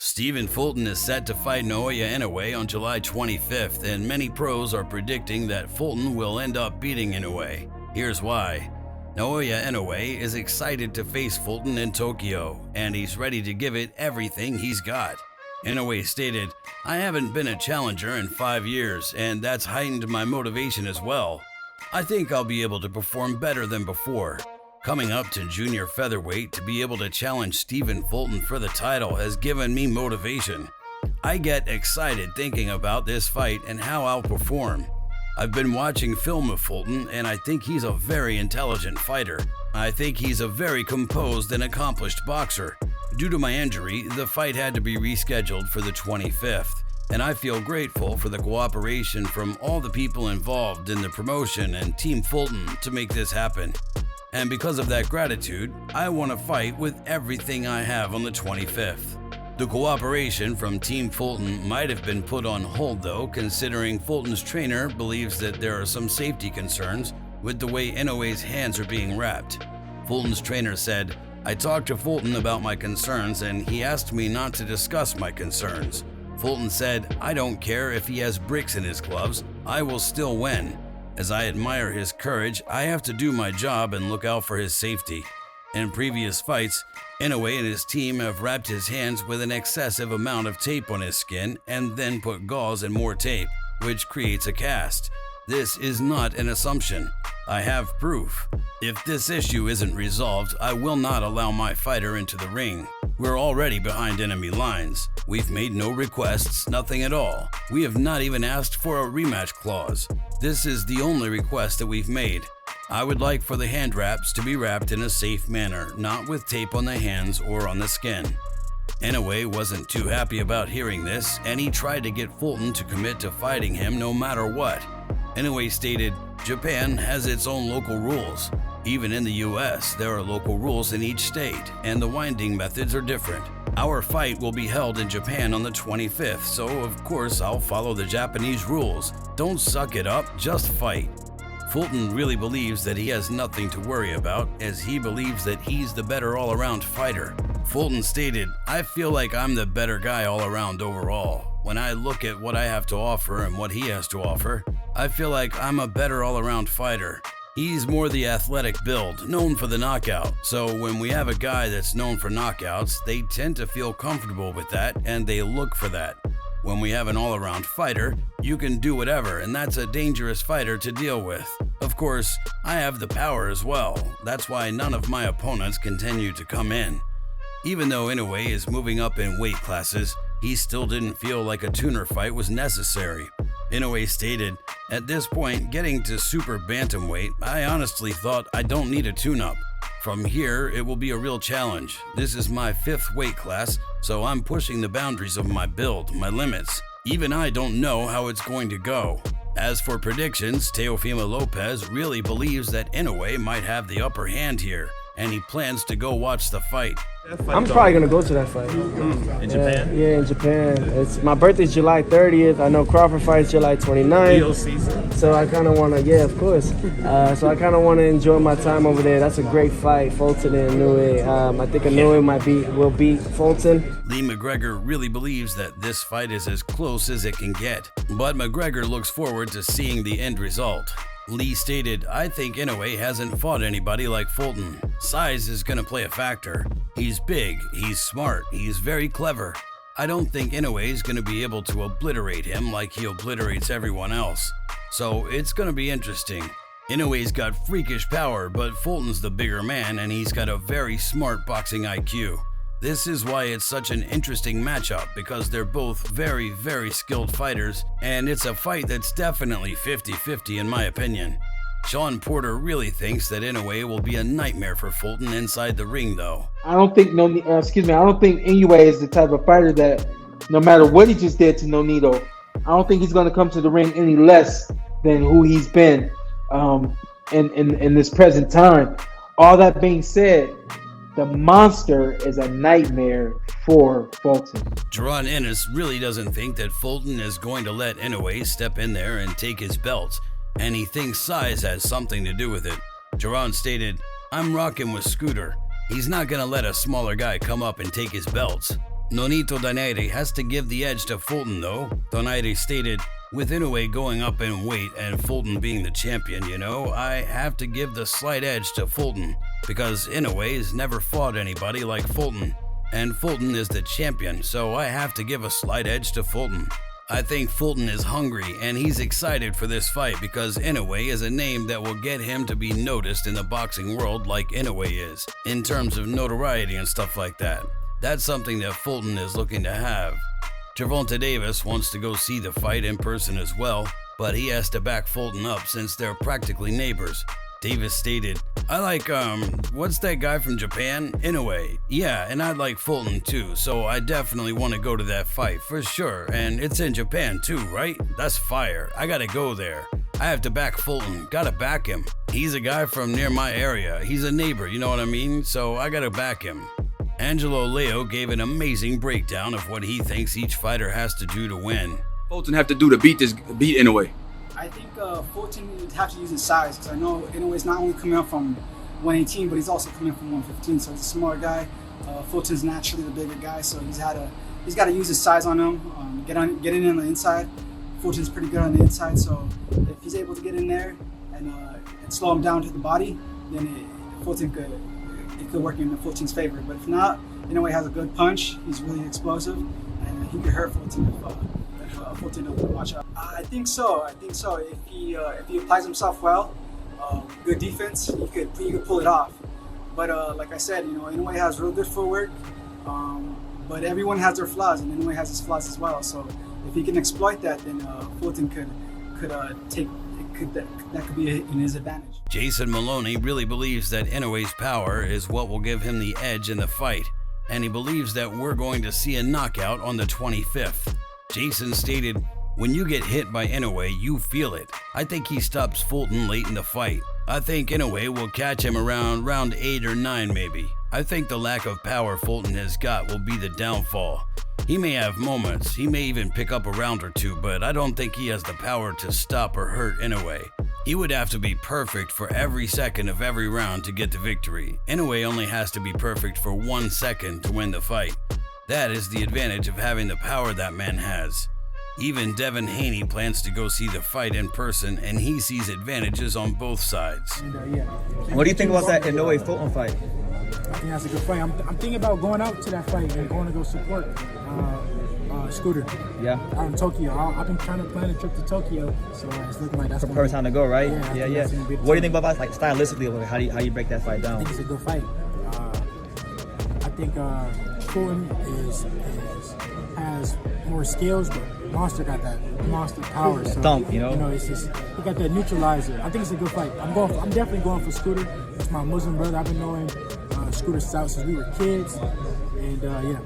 Stephen Fulton is set to fight Naoya Inoue on July 25th, and many pros are predicting that Fulton will end up beating Inoue. Here's why. Naoya Inoue is excited to face Fulton in Tokyo, and he's ready to give it everything he's got. Inoue stated, "I haven't been a challenger in 5 years, and that's heightened my motivation as well. I think I'll be able to perform better than before. Coming up to junior featherweight to be able to challenge Stephen Fulton for the title has given me motivation. I get excited thinking about this fight and how I'll perform. I've been watching film of Fulton, and I think he's a very intelligent fighter. I think he's a very composed and accomplished boxer. Due to my injury, the fight had to be rescheduled for the 25th, and I feel grateful for the cooperation from all the people involved in the promotion and Team Fulton to make this happen. And because of that gratitude, I want to fight with everything I have on the 25th. The cooperation from Team Fulton might have been put on hold though, considering Fulton's trainer believes that there are some safety concerns with the way Inoue's hands are being wrapped. Fulton's trainer said, "I talked to Fulton about my concerns and he asked me not to discuss my concerns. Fulton said, I don't care if he has bricks in his gloves, I will still win. As I admire his courage, I have to do my job and look out for his safety." In previous fights, Inoue and his team have wrapped his hands with an excessive amount of tape on his skin and then put gauze and more tape, which creates a cast. This is not an assumption. I have proof. If this issue isn't resolved, I will not allow my fighter into the ring. We're already behind enemy lines. We've made no requests, nothing at all. We have not even asked for a rematch clause. This is the only request that we've made. I would like for the hand wraps to be wrapped in a safe manner, not with tape on the hands or on the skin. Inoue wasn't too happy about hearing this, and he tried to get Fulton to commit to fighting him no matter what. Inoue stated, "Japan has its own local rules. Even in the US, there are local rules in each state, and the winding methods are different. Our fight will be held in Japan on the 25th, so of course I'll follow the Japanese rules. Don't suck it up, just fight." Fulton really believes that he has nothing to worry about, as he believes that he's the better all-around fighter. Fulton stated, "I feel like I'm the better guy all around overall. When I look at what I have to offer and what he has to offer, I feel like I'm a better all-around fighter. He's more the athletic build, known for the knockout, so when we have a guy that's known for knockouts, they tend to feel comfortable with that and they look for that. When we have an all-around fighter, you can do whatever, and that's a dangerous fighter to deal with. Of course, I have the power as well. That's why none of my opponents continue to come in." Even though Inoue is moving up in weight classes, he still didn't feel like a tuner fight was necessary. Inoue stated, "At this point, getting to super bantamweight, I honestly thought I don't need a tune-up. From here, it will be a real challenge. This is my 5th weight class, so I'm pushing the boundaries of my build, my limits. Even I don't know how it's going to go." As for predictions, Teofimo Lopez really believes that Inoue might have the upper hand here, and he plans to go watch the fight. I'm probably gonna go to that fight. In Japan? Yeah, in Japan. It's my birthday's July 30th. I know Crawford fights July 29th. Leo season. So I kind of want to, yeah, of course. So I kind of want to enjoy my time over there. That's a great fight, Fulton and Inoue. I think Inoue will beat Fulton. Lee McGregor really believes that this fight is as close as it can get, but McGregor looks forward to seeing the end result. Lee stated, "I think Inoue hasn't fought anybody like Fulton. Size is going to play a factor. He's big, he's smart, he's very clever. I don't think Inoue is going to be able to obliterate him like he obliterates everyone else. So it's going to be interesting. Inoue's got freakish power, but Fulton's the bigger man and he's got a very smart boxing IQ. This is why it's such an interesting matchup, because they're both very, very skilled fighters, and it's a fight that's definitely 50-50 in my opinion." Sean Porter really thinks that Inoue will be a nightmare for Fulton inside the ring though. I don't think Inoue is the type of fighter that, no matter what he just did to Nonito, I don't think he's going to come to the ring any less than who he's been in this present time. All that being said, the monster is a nightmare for Fulton. Jaron Ennis really doesn't think that Fulton is going to let Inoue step in there and take his belts, and he thinks size has something to do with it. Jaron stated, "I'm rocking with Scooter. He's not going to let a smaller guy come up and take his belts. Nonito Donaire has to give the edge to Fulton though. Donaire stated, with Inoue going up in weight and Fulton being the champion, I have to give the slight edge to Fulton because Inoue has never fought anybody like Fulton, and Fulton is the champion, so I have to give a slight edge to Fulton. I think Fulton is hungry and he's excited for this fight because Inoue is a name that will get him to be noticed in the boxing world like Inoue is, in terms of notoriety and stuff like that. That's something that Fulton is looking to have. Travolta Davis wants to go see the fight in person as well, but he has to back Fulton up since they're practically neighbors. Davis stated, I like, what's that guy from Japan? Inoue. Yeah, and I like Fulton too, so I definitely want to go to that fight, for sure. And it's in Japan too, right? That's fire. I gotta go there. I have to back Fulton. Gotta back him. He's a guy from near my area. He's a neighbor, you know what I mean? So I gotta back him. Angelo Leo gave an amazing breakdown of what he thinks each fighter has to do to win. Fulton have to do to beat Inoue? I think Fulton would have to use his size because I know Inoue is not only coming up from 118, but he's also coming from 115. So he's a smaller guy. Fulton's naturally the bigger guy, so he's got to use his size on him. Get in on the inside. Fulton's pretty good on the inside, so if he's able to get in there and slow him down to the body, then Fulton could work in Fulton's favor. But if not, Inoue has a good punch. He's really explosive, and he could hurt Fulton if Fulton doesn't watch out. I think so. If he applies himself well, good defense, he could pull it off. But like I said, Inoue has real good footwork. But everyone has their flaws, and Inoue has his flaws as well. So if he can exploit that, then Fulton that could be in his advantage. Jason Maloney really believes that Inoue's power is what will give him the edge in the fight, and he believes that we're going to see a knockout on the 25th. Jason stated, when you get hit by Inoue, you feel it. I think he stops Fulton late in the fight. I think Inoue will catch him around round 8 or 9 maybe. I think the lack of power Fulton has got will be the downfall. He may have moments, he may even pick up a round or two, but I don't think he has the power to stop or hurt Inoue. He would have to be perfect for every second of every round to get the victory. Inoue only has to be perfect for 1 second to win the fight. That is the advantage of having the power that man has. Even Devin Haney plans to go see the fight in person, and he sees advantages on both sides. What do you think about that Inoue-Fulton fight? I think that's a good fight. I'm thinking about going out to that fight and going to go support Scooter. Yeah. Out in Tokyo. I've been trying to plan a trip to Tokyo, so it's looking like that's the perfect time to go, right? Yeah. What do you think about like stylistically? How do you break that fight down? I think it's a good fight. I think Fulton has more skills, but Monster got that monster power. So, thump, it's just he got that neutralizer. I think it's a good fight. I'm definitely going for Scooter. It's my Muslim brother. I've been knowing Scooter Stout since we were kids, and yeah.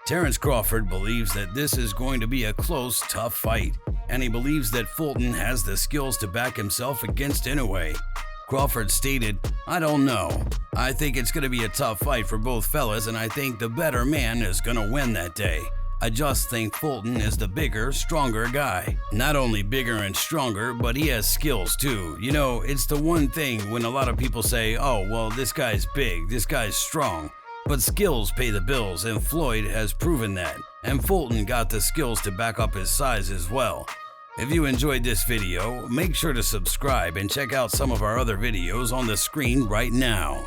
Terence Crawford believes that this is going to be a close, tough fight, and he believes that Fulton has the skills to back himself against Inoue. Crawford stated, I don't know. I think it's going to be a tough fight for both fellas, and I think the better man is going to win that day. I just think Fulton is the bigger, stronger guy. Not only bigger and stronger, but he has skills too. It's the one thing when a lot of people say, oh, well, this guy's big, this guy's strong. But skills pay the bills, and Floyd has proven that. And Fulton got the skills to back up his size as well. If you enjoyed this video, make sure to subscribe and check out some of our other videos on the screen right now.